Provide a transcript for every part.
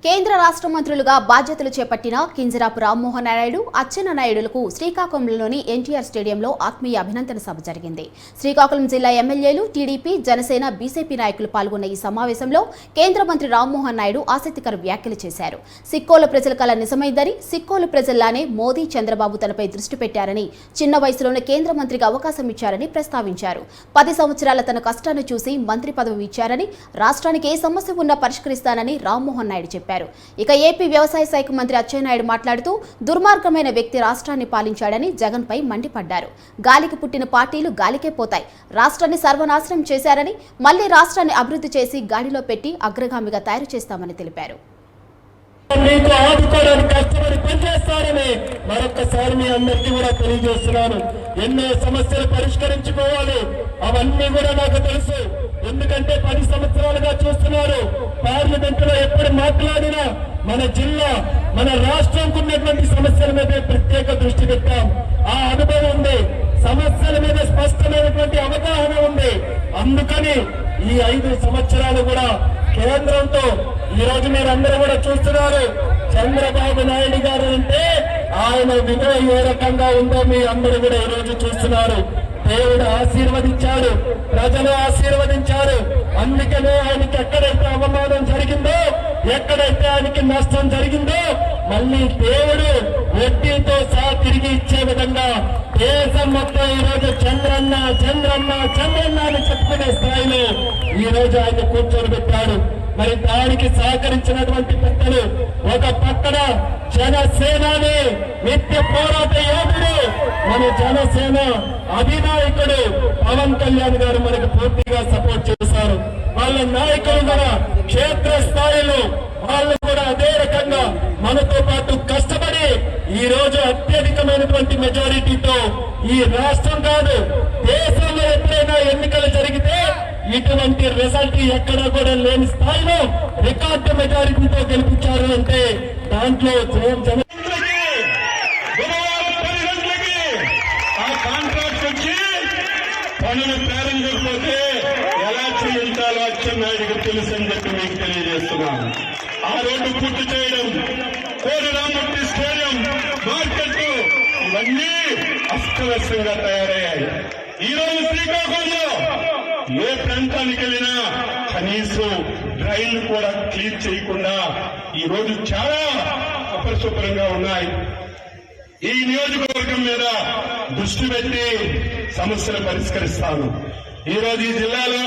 కేంద్ర రాష్ట్ర మంత్రులుగా బాధ్యతలు చేపట్టిన కింజరాపు రామ్మోహన్ నాయుడు, అచ్చెన్నాయుడులకు శ్రీకాకుళంలోని ఎన్టీఆర్ స్టేడియంలో ఆత్మీయ అభినందన సభ జరిగింది. శ్రీకాకుళం జిల్లా ఎమ్మెల్యేలు, టీడీపీ, జనసేన, బీజేపీ నాయకులు పాల్గొన్న ఈ సమావేశంలో కేంద్ర మంత్రి రామ్మోహన్ నాయుడు ఆసక్తికర వ్యాఖ్యలు చేశారు. సిక్కోలు ప్రజల కల నిజమైందని, సిక్కోలు ప్రజల్లానే మోదీ, చంద్రబాబు తనపై దృష్టి పెట్టారని, చిన్న వయసులోనే కేంద్ర మంత్రికి అవకాశం ఇచ్చారని ప్రస్తావించారు. 10 సంవత్సరాల తన కష్టాన్ని చూసి మంత్రి పదవి ఇచ్చారని, రాష్ట్రానికి ఏ సమస్య ఉన్నా పరిష్కరిస్తానని రామ్మోహన్ నాయుడు చెప్పారు. ఇక ఏపీ వ్యవసాయ శాఖ మంత్రి అచ్చెన్నాయుడు మాట్లాడుతూ దుర్మార్గమైన వ్యక్తి రాష్ట్రాన్ని పాలించాడని జగన్ పై మండిపడ్డారు. గాలికి పుట్టిన పార్టీలు గాలికే పోతాయి, రాష్ట్రాన్ని సర్వనాశనం చేశారని, మళ్లీ రాష్ట్రాన్ని అభివృద్ధి చేసి గాడిలో పెట్టి అగ్రగామిగా తయారు చేస్తామని తెలిపారు. మీకు ఆదుకోవడానికి కష్టపడి పనిచేస్తారని మరొకసారి మీ అందరికీ కూడా తెలియజేస్తున్నాను. ఎన్నో సమస్యలు పరిష్కరించుకోవాలి, అవన్నీ కూడా నాకు తెలుసు. ఎందుకంటే 10 సంవత్సరాలుగా చూస్తున్నారు. పార్లమెంట్ లో ఎప్పుడు మాట్లాడినా మన జిల్లా, మన రాష్ట్రంకు ఉన్నటువంటి సమస్యల మీద ప్రత్యేక దృష్టి పెట్టాం. ఆ అనుభవం ఉంది, సమస్యల మీద స్పష్టమైనటువంటి అవగాహన ఉంది. అందుకని ఈ 5 సంవత్సరాలు కూడా కేంద్రంతో ఈ రోజు మీరందరూ కూడా చూస్తున్నారు. చంద్రబాబు నాయుడు గారు అంటే ఆయన విలువ ఏ రకంగా ఉందో మీ అందరూ కూడా ఈ రోజు చూస్తున్నారు. దేవుడు ఆశీర్వదించాడు, ప్రజలు ఆశీర్వదించారు. అందుకనే ఆయనకి ఎక్కడైతే అవమానం జరిగిందో, ఎక్కడైతే ఆయనకి నష్టం జరిగిందో, మళ్ళీ దేవుడు వడ్డీతో సహా తిరిగి ఇచ్చే విధంగా దేశం మొత్తం ఈ రోజు చంద్రన్న చంద్రన్న చంద్రన్న అని చెప్పుకునే స్థాయిలో ఈ రోజు ఆయన కూర్చొని పెట్టాడు. మరి దానికి సహకరించినటువంటి పెద్దలు, ఒక పక్కన జనసేనాని నిత్య పోరాట యోధుడు, మన జనసేన అధినాయకుడు పవన్ కళ్యాణ్ గారు మనకు పూర్తిగా సపోర్ట్ చేశారు. వాళ్ళ నాయకులు కూడా క్షేత్ర స్థాయిలో వాళ్ళు కూడా అదే రకంగా మనతో పాటు కష్టపడి ఈ రోజు అత్యధికమైనటువంటి మెజారిటీతో ఈ రాష్ట్రం కాదు దేశంలో ఎప్పుడైనా ఎన్నికలు జరిగితే ఇటువంటి రిజల్ట్ ఎక్కడా కూడా లేని స్థాయిలో రికార్డు మెజారిటీతో గెలిపించారు. అంటే దాంట్లో ఆ కాంట్రాక్ట్ వచ్చి పనులు ప్రారంభించకపోతే ఎలా చేయించాలో అచ్చెన్నాయుడికి తెలుసు అని చెప్పి మీకు తెలియజేస్తున్నాను. ఆ రోడ్డు పూర్తి చేయడం, కోరిరామూర్తి స్టేడియం, మార్కెట్, ఇవన్నీ అస్తవ్యస్తంగా తయారయ్యాయి. ఈ రోజు శ్రీకాకుళంలో ఏ ప్రాంతానికి వెళ్ళినా కనీసం డ్రైన్లు కూడా క్లీన్ చేయకుండా ఈ రోజు చాలా అపరిశుభ్రంగా ఉన్నాయి. ఈ నియోజకవర్గం మీద దృష్టి పెట్టి సమస్యలు పరిష్కరిస్తాను. ఈ రోజు ఈ జిల్లాలో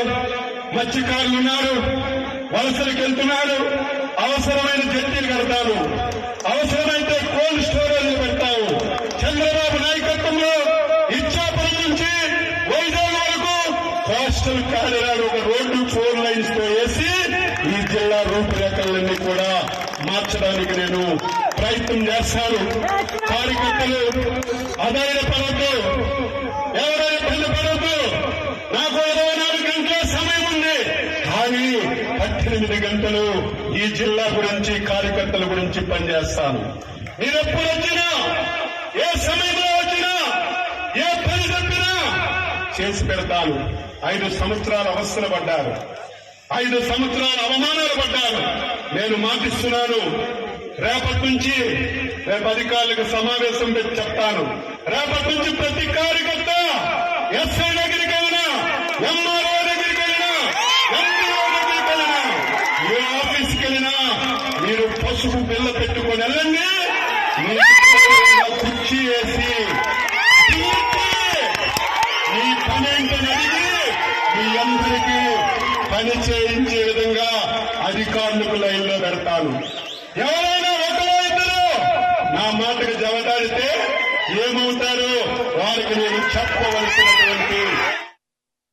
మత్స్యకారులు ఉన్నారు, వలసలకు వెళ్తున్నారు. అవసరమైన జట్టీలు కడతాను, అవసరమైతే కోల్డ్ స్టోరేజ్ పెడతాము. చంద్రబాబు నాయకత్వంలో ఇచ్చాపురం నుంచి వైజాగ్ వరకు కోస్టల్ కారిడార్ ఒక రోడ్డు 4 లైన్స్ తో వేసి ఈ జిల్లా రూపురేఖలన్నీ కూడా మార్చడానికి నేను ప్రయత్నం చేస్తాను. కార్యకర్తలు అధైర్యపడద్దు, ఎవరైనా ఇబ్బంది పడద్దు. నాకు 24 గంటల సమయం ఉంది, కానీ 18 గంటలు ఈ జిల్లా గురించి, కార్యకర్తల గురించి పనిచేస్తాను. మీరెప్పుడు వచ్చినా, ఏ సమయంలో వచ్చినా, ఏ పని చెప్పినా చేసి పెడతాను. 5 సంవత్సరాలు అవస్థలు పడ్డారు, 5 సంవత్సరాలు అవమానాలు పడ్డారు. నేను మాటిస్తున్నాను, రేపటి నుంచి అధికారులకు సమావేశం పెట్టి చెప్తాను. రేపటి నుంచి ప్రతి కార్యకర్త ఎస్ఐ దగ్గరికి వెళ్ళినా, ఎంఆర్ఓ దగ్గరికి వెళ్ళినా, ఎంపీఓ దగ్గరికి వెళ్ళినా, ఏ ఆఫీస్కి వెళ్ళినా మీరు పసుపు బిల్ల పెట్టుకొని వెళ్ళండి. కుర్చీ వేసి మీ పనేంటని అడిగి మీ అందరికీ పని చేయించే విధంగా అధికారులకు లైన్లో పెడతాను. ఎవరైనా ఒకరో ఇద్దరు నా మాటకు జవదాడితే ఏమవుతారో వారికి నేను చెప్పవలసినటువంటి